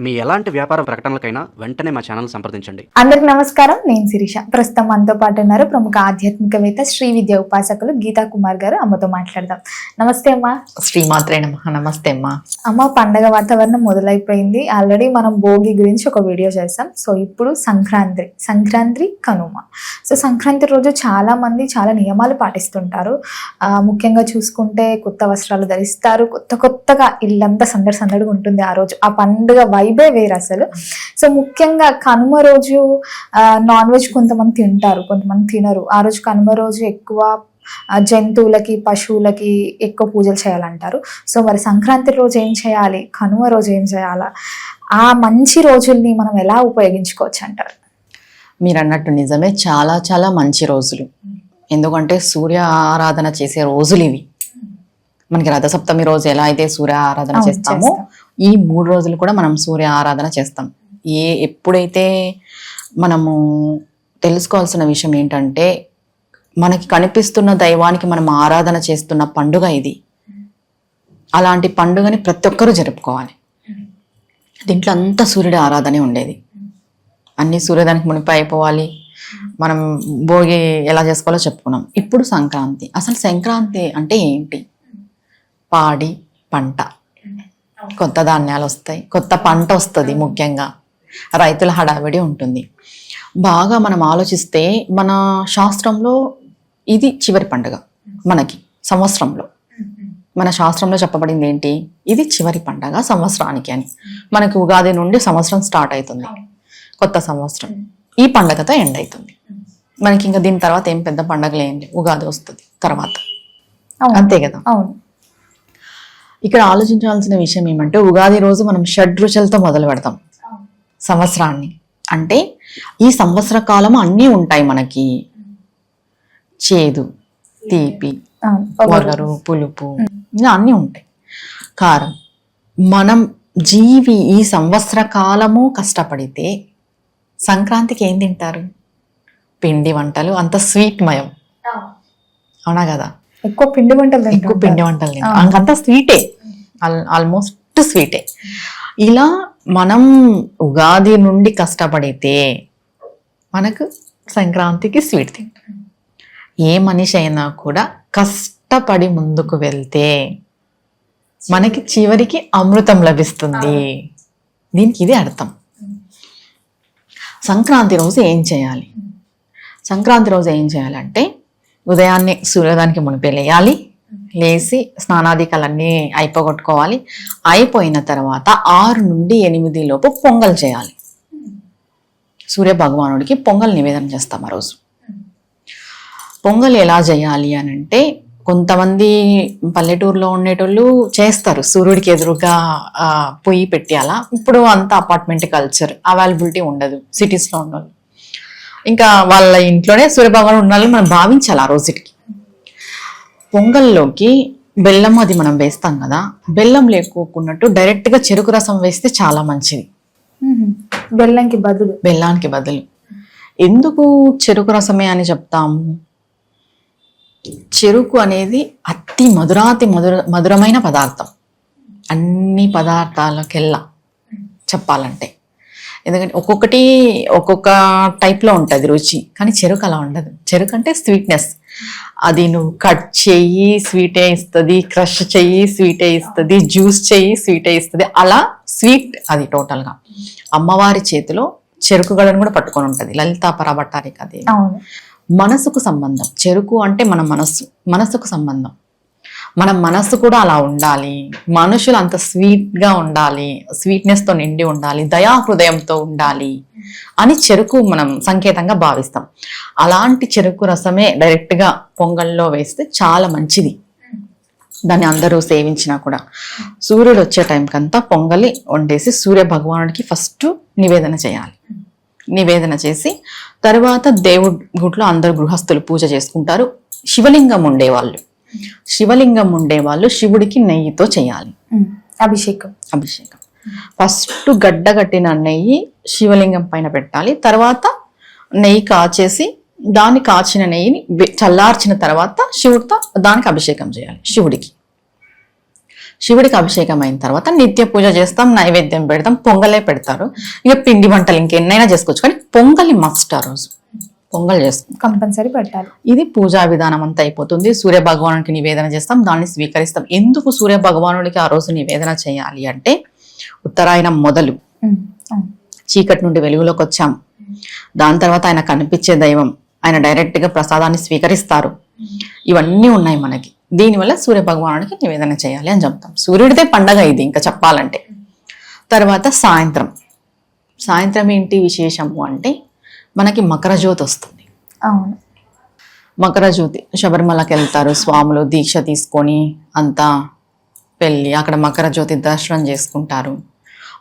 మీ ఎలాంటి వ్యాపార ప్రకటనలకైనా వెంటనే మా ఛానల్ సంప్రదించండి. అందరికి నమస్కారం. నేను శిరీష. ప్రస్తుతం మనతో పాటు ఉన్నారు ప్రముఖ ఆధ్యాత్మికవేత్త శ్రీ విద్య ఉపాసకులు గీతా కుమార్ గారు. అమ్మతో మాట్లాడదాం. నమస్తే అమ్మా. శ్రీమాత్రే నమః. నమస్తే అమ్మా. అమ్మ, పండగ వాతావరణం మొదలైపోయింది. ఆల్రెడీ మనం భోగి గురించి ఒక వీడియో చేస్తాం. సో ఇప్పుడు సంక్రాంతి కనుమ. సో సంక్రాంతి రోజు చాలా మంది చాలా నియమాలు పాటిస్తుంటారు. ముఖ్యంగా చూసుకుంటే కొత్త వస్త్రాలు ధరిస్తారు. కొత్తగా ఇల్లంతా సందడిగా ఉంటుంది. ఆ రోజు ఆ పండుగ వైబే వేరు అసలు. సో ముఖ్యంగా కనుమ రోజు నాన్ వెజ్ కొంతమంది తింటారు, కొంతమంది తినరు. ఆ రోజు కనుమ రోజు ఎక్కువ జంతువులకి, పశువులకి ఎక్కువ పూజలు చేయాలంటారు. సో మరి సంక్రాంతి రోజు ఏం చేయాలి, కనుమ రోజు ఏం చేయాలా, ఆ మంచి రోజుల్ని మనం ఎలా ఉపయోగించుకోవచ్చు అంటారు? మీరు అన్నట్టు నిజమే, చాలా చాలా మంచి రోజులు. ఎందుకంటే సూర్య ఆరాధన చేసే రోజులు ఇవి. మనకి రథసప్తమి రోజు ఎలా అయితే సూర్య ఆరాధన చేస్తామో ఈ 3 రోజులు కూడా మనం సూర్య ఆరాధన చేస్తాం. ఎప్పుడైతే మనము తెలుసుకోవాల్సిన విషయం ఏంటంటే, మనకి కనిపిస్తున్న దైవానికి మనం ఆరాధన చేస్తున్న పండుగ ఇది. అలాంటి పండుగని ప్రతి ఒక్కరూ జరుపుకోవాలి. దీంట్లో అంతా సూర్యుడి ఆరాధనే ఉండేది. అన్ని సూర్యోదయానికి మునిపి అయిపోవాలి. మనం భోగి ఎలా చేసుకోవాలో చెప్పుకున్నాం. ఇప్పుడు సంక్రాంతి. అసలు సంక్రాంతి అంటే ఏంటి? పాడి పంట, కొత్త ధాన్యాలు వస్తాయి, కొత్త పంట వస్తుంది. ముఖ్యంగా రైతుల హడావిడి ఉంటుంది. బాగా మనం ఆలోచిస్తే మన శాస్త్రంలో ఇది చివరి పండుగ. మనకి సంవత్సరంలో మన శాస్త్రంలో చెప్పబడింది ఏంటి? ఇది చివరి పండుగ సంవత్సరానికి అని. మనకి ఉగాది నుండి సంవత్సరం స్టార్ట్ అవుతుంది, కొత్త సంవత్సరం. ఈ పండుగతో ఎండ్ అవుతుంది. మనకి ఇంకా దీని తర్వాత ఏం పెద్ద పండుగలు ఏం లేవు. ఉగాది వస్తుంది తర్వాత, అంతే కదా. అవును. ఇక్కడ ఆలోచించాల్సిన విషయం ఏమంటే, ఉగాది రోజు మనం షడ్రుచులతో మొదలు పెడతాం సంవత్సరాన్ని. అంటే ఈ సంవత్సర కాలం అన్నీ ఉంటాయి మనకి. చేదు, తీపి, వగరు, పులుపు, ఇలా అన్నీ ఉంటాయి. కారం. మనం జీవి ఈ సంవత్సర కాలము కష్టపడితే సంక్రాంతికి ఏం తింటారు? పిండి వంటలు, అంత స్వీట్ మయం. అవునా కదా? ఎక్కువ పిండి వంటలు అంతా స్వీటే, ఆల్మోస్ట్ స్వీటే. ఇలా మనం ఉగాది నుండి కష్టపడితే మనకు సంక్రాంతికి స్వీట్ తింటాం. ఏ మనిషి అయినా కూడా కష్టపడి ముందుకు వెళ్తే మనకి చివరికి అమృతం లభిస్తుంది. దీనికి ఇది అర్థం. సంక్రాంతి రోజు ఏం చేయాలి? సంక్రాంతి రోజు ఏం చేయాలంటే, ఉదయాన్నే సూర్యోదయానికి మునిపే లేయాలి. లేచి స్నానాధికాలన్నీ అయిపోగొట్టుకోవాలి. అయిపోయిన తర్వాత 6 నుండి 8 లోపు పొంగల్ చేయాలి. సూర్య భగవానుడికి పొంగల్ నివేదన చేస్తాం ఆ రోజు. పొంగల్ ఎలా చేయాలి అని అంటే, కొంతమంది పల్లెటూరులో ఉండేటోళ్ళు చేస్తారు, సూర్యుడికి ఎదురుగా పొయ్యి పెట్టి. అలా ఇప్పుడు అంతా అపార్ట్మెంట్ కల్చర్, అవైలబిలిటీ ఉండదు సిటీస్లో ఉన్నోళ్ళు. ఇంకా వాళ్ళ ఇంట్లోనే సూర్యభగవానుడు ఉండాలని మనం భావించాలి ఆ రోజుకి. పొంగల్లోకి బెల్లం అది మనం వేస్తాం కదా, బెల్లం లేకోకున్నట్టు డైరెక్ట్గా చెరుకు రసం వేస్తే చాలా మంచిది. బెల్లానికి బదులు ఎందుకు చెరుకు రసమే అని చెప్తాము? చెరుకు అనేది అతి మధురమైన పదార్థం అన్ని పదార్థాలకెల్లా చెప్పాలంటే. ఎందుకంటే ఒక్కొక్కటి ఒక్కొక్క టైప్లో ఉంటుంది రుచి, కానీ చెరుకు అలా ఉండదు. చెరుకు అంటే స్వీట్నెస్. అది నువ్వు కట్ చెయ్యి స్వీటే ఇస్తుంది, క్రష్ చెయ్యి స్వీటే ఇస్తుంది, జ్యూస్ చెయ్యి స్వీటే ఇస్తుంది. అలా స్వీట్ అది టోటల్గా. అమ్మవారి చేతిలో చెరుకు గడను కూడా పట్టుకొని ఉంటుంది, లలితా పరాభట్టారిక. అది మనసుకు సంబంధం. చెరుకు అంటే మన మనసుకు సంబంధం. మన మనస్సు కూడా అలా ఉండాలి. మనుషులు అంత స్వీట్గా ఉండాలి, స్వీట్నెస్తో నిండి ఉండాలి, దయా హృదయంతో ఉండాలి అని చెరుకు మనం సంకేతంగా భావిస్తాం. అలాంటి చెరుకు రసమే డైరెక్ట్గా పొంగల్లో వేస్తే చాలా మంచిది. దాన్ని అందరూ సేవించినా కూడా. సూర్యుడు వచ్చే టైంకంతా పొంగలి వండేసి సూర్య భగవానుడికి ఫస్ట్ నివేదన చేయాలి. నివేదన చేసి తర్వాత దేవుడి గుట్లో అందరు గృహస్థులు పూజ చేసుకుంటారు. శివలింగం ఉండేవాళ్ళు శివుడికి నెయ్యితో చేయాలి అభిషేకం. ఫస్ట్ గడ్డగట్టిన నెయ్యి శివలింగం పైన పెట్టాలి. తర్వాత నెయ్యి కాచేసి దాన్ని కాచిన నెయ్యిని చల్లార్చిన తర్వాత శివుడితో దానికి అభిషేకం చేయాలి. శివుడికి అభిషేకం అయిన తర్వాత నిత్య పూజ చేస్తాం, నైవేద్యం పెడతాం, పొంగలే పెడతారు. ఇక పిండి వంటలు ఇంకెన్నైనా చేసుకోవచ్చు, కానీ పొంగలి మస్ట్ ఆ రోజు. పొంగల్ చేస్తాం, కంపల్సరీ పెట్టాలి. ఇది పూజా విధానం అంతా అయిపోతుంది. సూర్య భగవానుడికి నివేదన చేస్తాం, దాన్ని స్వీకరిస్తాం. ఎందుకు సూర్య భగవానుడికి ఆ రోజు నివేదన చేయాలి అంటే, ఉత్తరాయణం మొదలు చీకటి నుండి వెలుగులోకి వచ్చాం, దాని తర్వాత ఆయన కనిపించే దైవం, ఆయన డైరెక్ట్ గా ప్రసాదాన్ని స్వీకరిస్తారు, ఇవన్నీ ఉన్నాయి మనకి. దీనివల్ల సూర్య భగవానుడికి నివేదన చేయాలి అని చెప్తాం. సూర్యుడిదే పండగ ఇది ఇంకా చెప్పాలంటే. తర్వాత సాయంత్రం ఏంటి విశేషము అంటే, మనకి మకర జ్యోతి వస్తుంది. అవును, మకర జ్యోతి శబరిమలకి వెళ్తారు స్వాములు, దీక్ష తీసుకొని అంతా వెళ్ళి అక్కడ మకర జ్యోతి దర్శనం చేసుకుంటారు.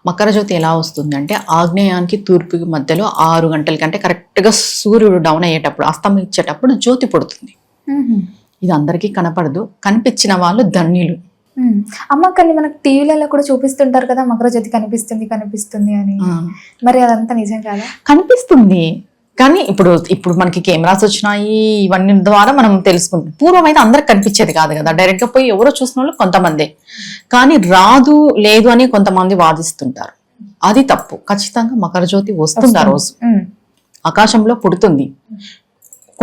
మకర జ్యోతి ఎలా వస్తుంది అంటే, ఆగ్నేయానికి తూర్పుకి మధ్యలో 6 గంటల కంటే కరెక్ట్గా సూర్యుడు డౌన్ అయ్యేటప్పుడు, అస్తమించేటప్పుడు జ్యోతి పుడుతుంది. ఇది అందరికీ కనపడదు, కనిపించిన వాళ్ళు ధన్యులు. అమ్మ, కానీ మనకు టీవీలలో కూడా చూపిస్తుంటారు కదా మకర జ్యోతి కనిపిస్తుంది అని. మరి అదంతా నిజం కాదా? కనిపిస్తుంది, కానీ ఇప్పుడు మనకి కెమెరాస్ వచ్చినాయి, ఇవన్నీ ద్వారా మనం తెలుసుకుంటాం. పూర్వం అయితే అందరికి కనిపించేది కాదు కదా, డైరెక్ట్ గా పోయి ఎవరో చూసిన వాళ్ళు కొంతమంది, కానీ రాదు లేదు అని కొంతమంది వాదిస్తుంటారు. అది తప్పు. ఖచ్చితంగా మకర జ్యోతి వస్తుంది ఆ రోజు, ఆకాశంలో పుడుతుంది,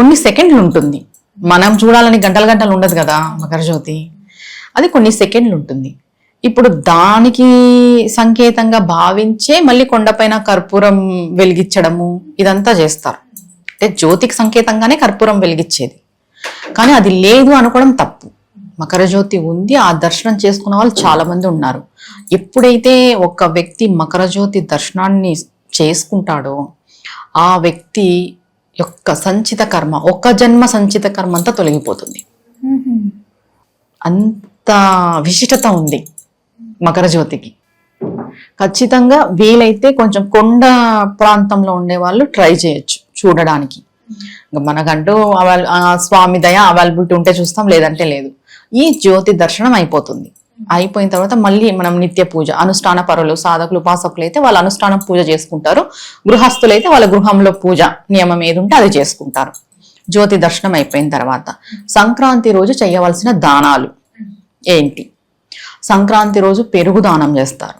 కొన్ని సెకండ్లు ఉంటుంది. మనం చూడాలని గంటలు ఉండదు కదా మకర జ్యోతి, అది కొన్ని సెకండ్లు ఉంటుంది. ఇప్పుడు దానికి సంకేతంగా భావించే మళ్ళీ కొండపైన కర్పూరం వెలిగించడము ఇదంతా చేస్తారు. అంటే జ్యోతికి సంకేతంగానే కర్పూరం వెలిగించేది, కానీ అది లేదు అనుకోవడం తప్పు. మకర జ్యోతి ఉంది, ఆ దర్శనం చేసుకున్న వాళ్ళు చాలా మంది ఉన్నారు. ఎప్పుడైతే ఒక వ్యక్తి మకర జ్యోతి దర్శనాన్ని చేసుకుంటాడో, ఆ వ్యక్తి యొక్క సంచిత కర్మ, ఒక జన్మ సంచిత కర్మ అంతా తొలగిపోతుంది. అంత విశిష్టత ఉంది మకర జ్యోతికి. ఖచ్చితంగా వీలైతే కొంచెం కొండ ప్రాంతంలో ఉండే వాళ్ళు ట్రై చేయొచ్చు చూడడానికి. మనకంటూ స్వామి దయ అవైలబిలిటీ ఉంటే చూస్తాం, లేదంటే లేదు. ఈ జ్యోతి దర్శనం అయిపోతుంది. అయిపోయిన తర్వాత మళ్ళీ మనం నిత్య పూజ, అనుష్ఠాన పరులు, సాధకులు, ఉపాసకులు అయితే వాళ్ళ అనుష్ఠానం పూజ చేసుకుంటారు, గృహస్థులు అయితే వాళ్ళ గృహంలో పూజ నియమం ఏది ఉంటే అది చేసుకుంటారు. జ్యోతి దర్శనం అయిపోయిన తర్వాత సంక్రాంతి రోజు చేయవలసిన దానాలు ఏంటి? సంక్రాంతి రోజు పెరుగు దానం చేస్తారు,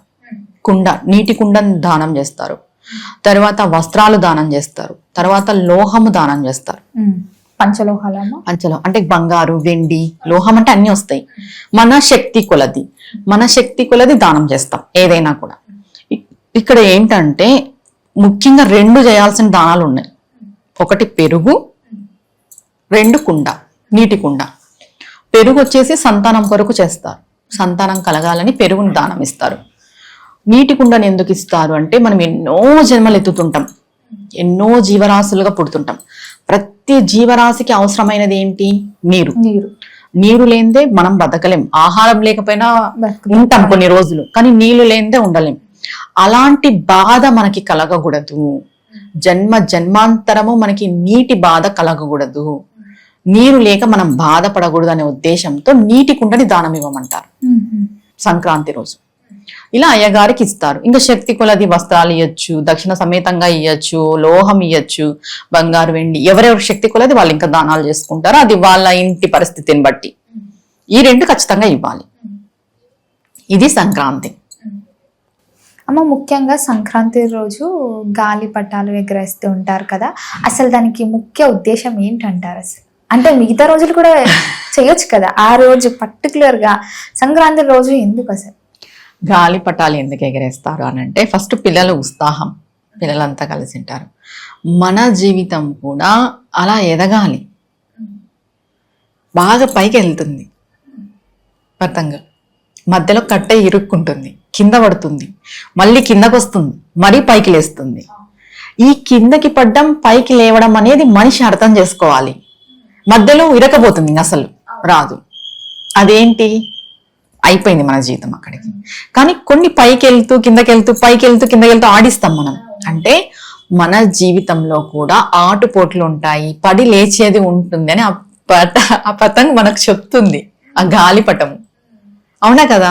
నీటి కుండను దానం చేస్తారు, తర్వాత వస్త్రాలు దానం చేస్తారు, తర్వాత లోహము దానం చేస్తారు. పంచలోహం అంటే బంగారు, వెండి, లోహం అంటే అన్ని వస్తాయి. మన శక్తి కొలది దానం చేస్తాం ఏదైనా కూడా. ఇక్కడ ఏంటంటే ముఖ్యంగా 2 చేయాల్సిన దానాలు ఉన్నాయి. ఒకటి పెరుగు, 2 కుండ, నీటి కుండ. పెరుగు వచ్చేసి సంతానం కొరకు చేస్తారు, సంతానం కలగాలని పెరుగుని దానం ఇస్తారు. నీటి కుండని ఎందుకు ఇస్తారు అంటే, మనం ఎన్నో జన్మలు ఎత్తుతుంటాం, ఎన్నో జీవరాశులుగా పుడుతుంటాం. ప్రతి జీవరాశికి అవసరమైనది ఏంటి? నీరు లేనిదే మనం బతకలేం. ఆహారం లేకపోయినా ఉంటాం కొన్ని రోజులు, కానీ నీళ్లు లేనిదే ఉండలేం. అలాంటి బాధ మనకి కలగకూడదు, జన్మాంతరము మనకి నీటి బాధ కలగకూడదు, నీరు లేక మనం బాధపడకూడదు అనే ఉద్దేశంతో నీటి కుండని దానం ఇవ్వమంటారు సంక్రాంతి రోజు. ఇలా అయ్యగారికి ఇస్తారు. ఇంకా శక్తి కొలది వస్త్రాలు ఇవ్వచ్చు, దక్షిణ సమేతంగా ఇవ్వచ్చు, లోహం ఇవ్వచ్చు, బంగారు, వెండి, ఎవరెవరి శక్తి కొలది వాళ్ళు ఇంకా దానాలు చేసుకుంటారు. అది వాళ్ళ ఇంటి పరిస్థితిని బట్టి. ఈ 2 ఖచ్చితంగా ఇవ్వాలి. ఇది సంక్రాంతి. అమ్మ, ముఖ్యంగా సంక్రాంతి రోజు గాలి పటాలు ఎగరేస్తూ ఉంటారు కదా, అసలు దానికి ముఖ్య ఉద్దేశం ఏంటంటారు? అసలు అంటే మిగతా రోజులు కూడా చేయొచ్చు కదా, ఆ రోజు పర్టికులర్ గా సంక్రాంతి రోజు ఎందుకు అసలు గాలి పటాలు ఎందుకు ఎగరేస్తారు అని అంటే, ఫస్ట్ పిల్లల ఉత్సాహం, పిల్లలంతా కలిసి ఉంటారు. మన జీవితం కూడా అలా ఎదగాలి, బాగా పైకి వెళ్తుంది. పతంగ మధ్యలో కట్ట ఇరుక్కుంటుంది, కింద పడుతుంది, మళ్ళీ కిందకు వస్తుంది, మరీ పైకి లేస్తుంది. ఈ కిందకి పడ్డం పైకి లేవడం అనేది మనిషి అర్థం చేసుకోవాలి. మధ్యలో ఇరకపోతుంది, అసలు రాదు. అదేంటి? అయిపోయింది మన జీవితం అక్కడికి. కానీ కొన్ని పైకి వెళ్తూ కిందకి వెళ్తూ, పైకి వెళ్తూ కిందకి వెళ్తూ ఆడిస్తాం మనం. అంటే మన జీవితంలో కూడా ఆటుపోట్లు ఉంటాయి, పడి లేచేది ఉంటుంది అని ఆ పతంగ్ మనకు చెప్తుంది, ఆ గాలిపటము. అవునా కదా?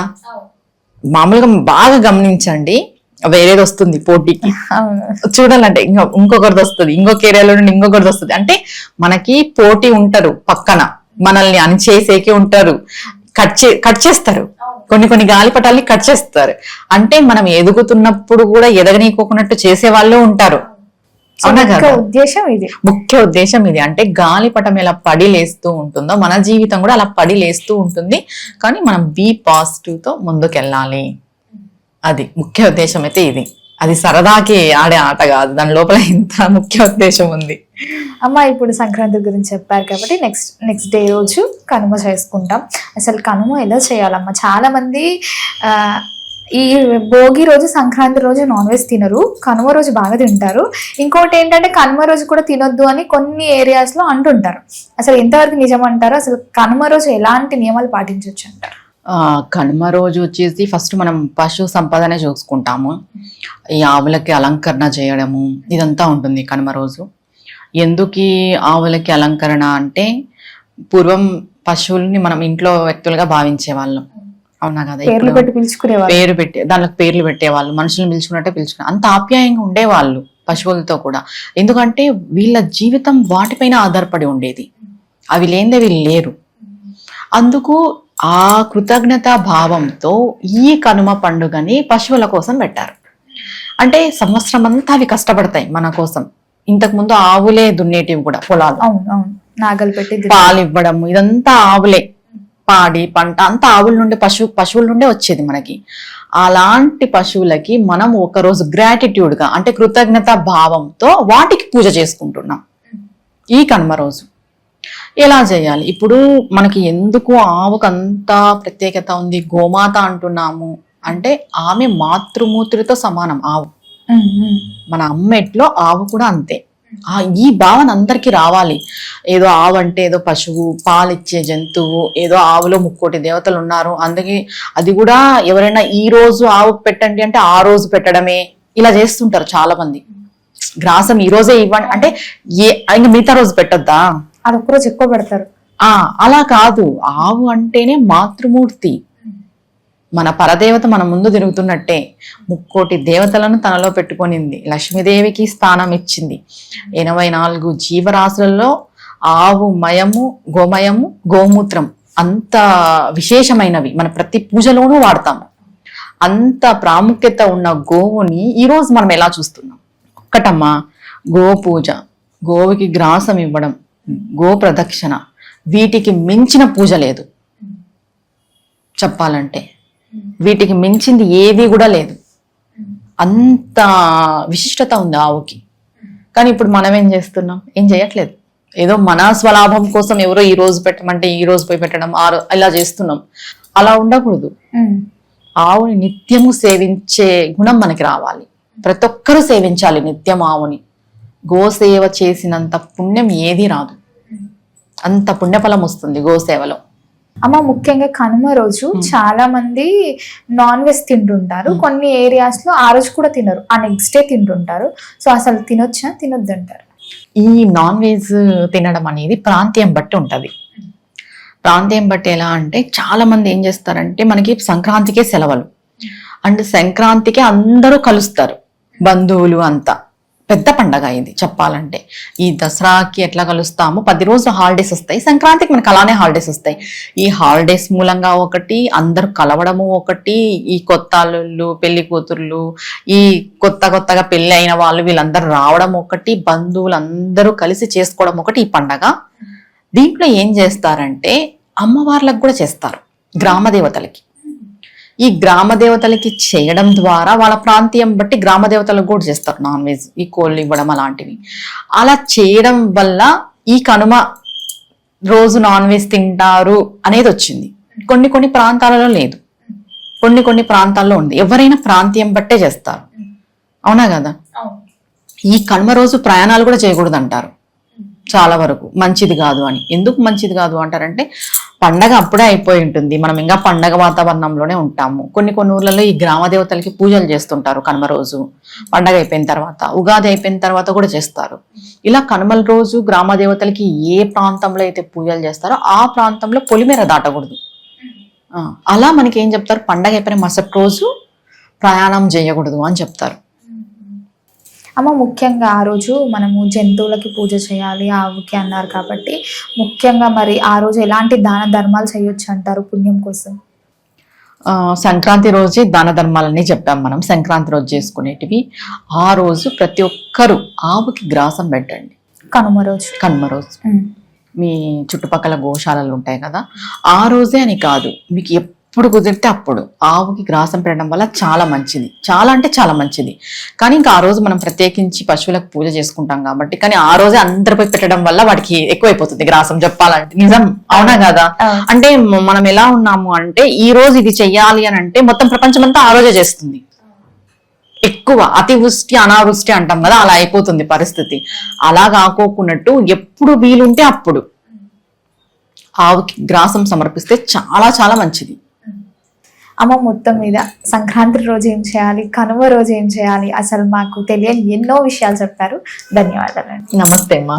మామూలుగా బాగా గమనించండి, వేరేది వస్తుంది పోటీకి చూడాలంటే, ఇంకొకరిది వస్తుంది, ఇంకొక ఏరియాలో నుండి ఇంకొకరిది వస్తుంది. అంటే మనకి పోటీ ఉంటారు, పక్కన మనల్ని అణిచేసేకే ఉంటారు, కట్ చేస్తారు. కొన్ని గాలిపటాల్ని కట్ చేస్తారు. అంటే మనం ఎదుగుతున్నప్పుడు కూడా ఎదగనీకోకున్నట్టు చేసే వాళ్ళు ఉంటారు. అవునా కదా? ముఖ్య ఉద్దేశం ఇది. అంటే గాలిపటం ఎలా పడి లేస్తూ ఉంటుందో మన జీవితం కూడా అలా పడి లేస్తూ ఉంటుంది. కానీ మనం బీ పాజిటివ్ తో ముందుకెళ్ళాలి. అది ముఖ్య ఉద్దేశం అయితే ఇది. అది సరదాకి ఆడే ఆట కాదు, దాని లోపల ఇంత ముఖ్య ఉద్దేశం ఉంది. అమ్మ ఇప్పుడు సంక్రాంతి గురించి చెప్పారు కాబట్టి నెక్స్ట్ డే రోజు కనుమ చేసుకుంటాం. అసలు కనుమ ఎలా చేయాలమ్మా? చాలా మంది ఈ భోగి రోజు సంక్రాంతి రోజు నాన్ వెజ్ తినరు, కనుమ రోజు బాగా తింటారు. ఇంకోటి ఏంటంటే కనుమ రోజు కూడా తినొద్దు అని కొన్ని ఏరియాస్ లో అంటుంటారు. అసలు ఎంతవరకు నిజం అంటారు? అసలు కనుమ రోజు ఎలాంటి నియమాలు పాటించవచ్చు అంటారు? కనుమ రోజు వచ్చేసి ఫస్ట్ మనం పశు సంపదనే చూసుకుంటాము. ఈ ఆవులకి అలంకరణ చేయడము ఇదంతా ఉంటుంది కనుమ రోజు. ఎందుకు ఆవులకి అలంకరణ అంటే పూర్వం పశువుల్ని మనం ఇంట్లో వ్యక్తులుగా భావించే వాళ్ళం. అవునా కదా? పేరు పెట్టి దానికి పేర్లు పెట్టేవాళ్ళు, మనుషులను పిలుచుకున్నట్టే పిలుచుకున్నారు. అంత ఆప్యాయంగా ఉండేవాళ్ళు పశువులతో కూడా. ఎందుకంటే వీళ్ళ జీవితం వాటిపైన ఆధారపడి ఉండేది. అవి లేనిదే వీళ్ళు లేరు. అందుకు ఆ కృతజ్ఞతా భావంతో ఈ కనుమ పండుగని పశువుల కోసం పెట్టారు. అంటే సంవత్సరం అంతా అవి కష్టపడతాయి మన కోసం. ఇంతకు ముందు ఆవులే దున్నేటివి కూడా పొలాలు, నాగలు పెట్టి పాలు ఇవ్వడము ఇదంతా ఆవులే. పాడి పంట అంతా ఆవుల నుండి పశువుల నుండే వచ్చేది మనకి. అలాంటి పశువులకి మనం ఒకరోజు గ్రాటిట్యూడ్ గా అంటే కృతజ్ఞత భావంతో వాటికి పూజ చేసుకుంటున్నాం ఈ కనుమ రోజు. ఎలా చేయాలి? ఇప్పుడు మనకి ఎందుకు ఆవుకు అంత ప్రత్యేకత ఉంది? గోమాత అంటున్నాము అంటే ఆమె మాతృమూర్తితో సమానం ఆవు. మన అమ్మెట్లో ఆవు కూడా అంతే. ఈ భావన అందరికీ రావాలి. ఏదో ఆవు అంటే ఏదో పశువు, పాలిచ్చే జంతువు, ఏదో ఆవులో 3 దేవతలు ఉన్నారు, అందుకే అది కూడా ఎవరైనా ఈ రోజు ఆవుకు పెట్టండి అంటే ఆ రోజు పెట్టడమే ఇలా చేస్తుంటారు చాలా మంది. గ్రాసం ఈ రోజే ఇవ్వండి అంటే ఇంకా మిగతా రోజు పెట్టొద్దా? అది ఒక్కరోజు ఎక్కువ పెడతారు. అలా కాదు. ఆవు అంటేనే మాతృమూర్తి, మన పరదేవత మన ముందు తిరుగుతున్నట్టే. 3 దేవతలను తనలో పెట్టుకొనింది. లక్ష్మీదేవికి స్థానం ఇచ్చింది. 84 జీవరాశులలో ఆవు మయము, గోమయము, గోమూత్రం అంత విశేషమైనవి. మన ప్రతి పూజలోనూ వాడతాము. అంత ప్రాముఖ్యత ఉన్న గోవుని ఈరోజు మనం ఎలా చూస్తున్నాం? ఒక్కటమ్మా, గో పూజ, గోవుకి గ్రాసం ఇవ్వడం, గో ప్రదక్షిణ, వీటికి మించిన పూజ లేదు చెప్పాలంటే. వీటికి మించింది ఏది కూడా లేదు. అంత విశిష్టత ఉంది ఆవుకి. కానీ ఇప్పుడు మనం ఏం చేస్తున్నాం? ఏం చేయట్లేదు. ఏదో మన స్వలాభం కోసం ఎవరో ఈ రోజు పెట్టమంటే ఈ రోజు పోయి పెట్టడం, ఇలా చేస్తున్నాం. అలా ఉండకూడదు. ఆవుని నిత్యము సేవించే గుణం మనకి రావాలి. ప్రతి ఒక్కరూ సేవించాలి నిత్యం ఆవుని. గోసేవ చేసినంత పుణ్యం ఏది రాదు. అంత పుణ్యఫలం వస్తుంది గోసేవలో. అమ్మ ముఖ్యంగా కనుమ రోజు చాలా మంది నాన్ వెజ్ తింటుంటారు. కొన్ని ఏరియాస్ లో ఆ రోజు కూడా తినరు, ఆ నెక్స్ట్ డే తింటుంటారు. సో అసలు తినొచ్చా, తినొద్దు అంటారు? ఈ నాన్ వెజ్ తినడం అనేది ప్రాంతీయం బట్టి ఉంటది. ప్రాంతీయం బట్టి ఎలా అంటే చాలా మంది ఏం చేస్తారంటే మనకి సంక్రాంతికే సెలవులు అండ్ సంక్రాంతికే అందరూ కలుస్తారు బంధువులు అంతా. పెద్ద పండగ ఇది చెప్పాలంటే. ఈ దసరాకి ఎట్లా కలుస్తామో 10 రోజులు హాలిడేస్ వస్తాయి, సంక్రాంతికి మనకు అలానే హాలిడేస్ వస్తాయి. ఈ హాలిడేస్ మూలంగా ఒకటి, అందరూ కలవడము ఒకటి, ఈ కొత్త అల్లుళ్ళు, పెళ్లి కూతుర్లు, ఈ కొత్తగా పెళ్లి అయిన వాళ్ళు వీళ్ళందరూ రావడం ఒకటి, బంధువులందరూ కలిసి చేసుకోవడం ఒకటి ఈ పండగ. దీంట్లో ఏం చేస్తారంటే అమ్మవార్లకు కూడా చేస్తారు, గ్రామ దేవతలకి. ఈ గ్రామ దేవతలకి చేయడం ద్వారా వాళ్ళ ప్రాంతీయం బట్టి గ్రామ దేవతలకు కూడా చేస్తారు నాన్ వెజ్, ఈ కోళ్ళు ఇవ్వడం అలాంటివి. అలా చేయడం వల్ల ఈ కనుమ రోజు నాన్ వెజ్ తింటారు అనేది వచ్చింది. కొన్ని ప్రాంతాలలో లేదు, కొన్ని ప్రాంతాల్లో ఉంది. ఎవరైనా ప్రాంతీయం బట్టే చేస్తారు. అవునా కదా? ఈ కనుమ రోజు ప్రయాణాలు కూడా చేయకూడదు అంటారు చాలా వరకు. మంచిది కాదు అని. ఎందుకు మంచిది కాదు అంటారంటే పండగ అప్పుడే అయిపోయి ఉంటుంది, మనం ఇంకా పండగ వాతావరణంలోనే ఉంటాము. కొన్ని ఊర్లలో ఈ గ్రామ దేవతలకి పూజలు చేస్తుంటారు కనుమ రోజు. పండగ అయిపోయిన తర్వాత, ఉగాది అయిపోయిన తర్వాత కూడా చేస్తారు. ఇలా కనుమల రోజు గ్రామ దేవతలకి ఏ ప్రాంతంలో అయితే పూజలు చేస్తారో ఆ ప్రాంతంలో పొలిమేర దాటకూడదు. అలా మనకి ఏం చెప్తారు, పండగ అయిపోయిన మరుసటి రోజు ప్రయాణం చేయకూడదు అని చెప్తారు. అమ్మ ముఖ్యంగా ఆ రోజు మనము జంతువులకి పూజ చేయాలి ఆవుకి అన్నారు కాబట్టి ముఖ్యంగా మరి ఆ రోజు ఎలాంటి దాన ధర్మాలు చేయొచ్చు అంటారు పుణ్యం కోసం? సంక్రాంతి రోజే దాన ధర్మాలని చెప్పాం మనం. సంక్రాంతి రోజు చేసుకునేటివి. ఆ రోజు ప్రతి ఒక్కరు ఆవుకి గ్రాసం పెట్టండి. కనుమ రోజు. కనుమ రోజు మీ చుట్టుపక్కల గోశాలలు ఉంటాయి కదా, ఆ రోజే అని కాదు, మీకు ఎప్పుడు కుదిరితే అప్పుడు ఆవుకి గ్రాసం పెట్టడం వల్ల చాలా మంచిది. చాలా అంటే చాలా మంచిది. కానీ ఇంకా ఆ రోజు మనం ప్రత్యేకించి పశువులకు పూజ చేసుకుంటాం కాబట్టి, కానీ ఆ రోజే అందరిపై పెట్టడం వల్ల వాటికి ఎక్కువైపోతుంది గ్రాసం చెప్పాలంటే. నిజం, అవునా కదా? అంటే మనం ఎలా ఉన్నాము అంటే, ఈ రోజు ఇది చెయ్యాలి అని అంటే మొత్తం ప్రపంచం అంతా ఆ రోజే చేస్తుంది. ఎక్కువ అతివృష్టి అనావృష్టి అంటాం కదా, అలా అయిపోతుంది పరిస్థితి. అలా కాకోకున్నట్టు ఎప్పుడు వీలుంటే అప్పుడు ఆవుకి గ్రాసం సమర్పిస్తే చాలా చాలా మంచిది. అమ్మ, మొత్తం మీద సంక్రాంతి రోజు ఏం చేయాలి, కనుమ రోజు ఏం చేయాలి, అసలు మాకు తెలియని ఎన్నో విషయాలు చెప్పారు. ధన్యవాదాలు. నమస్తే అమ్మా.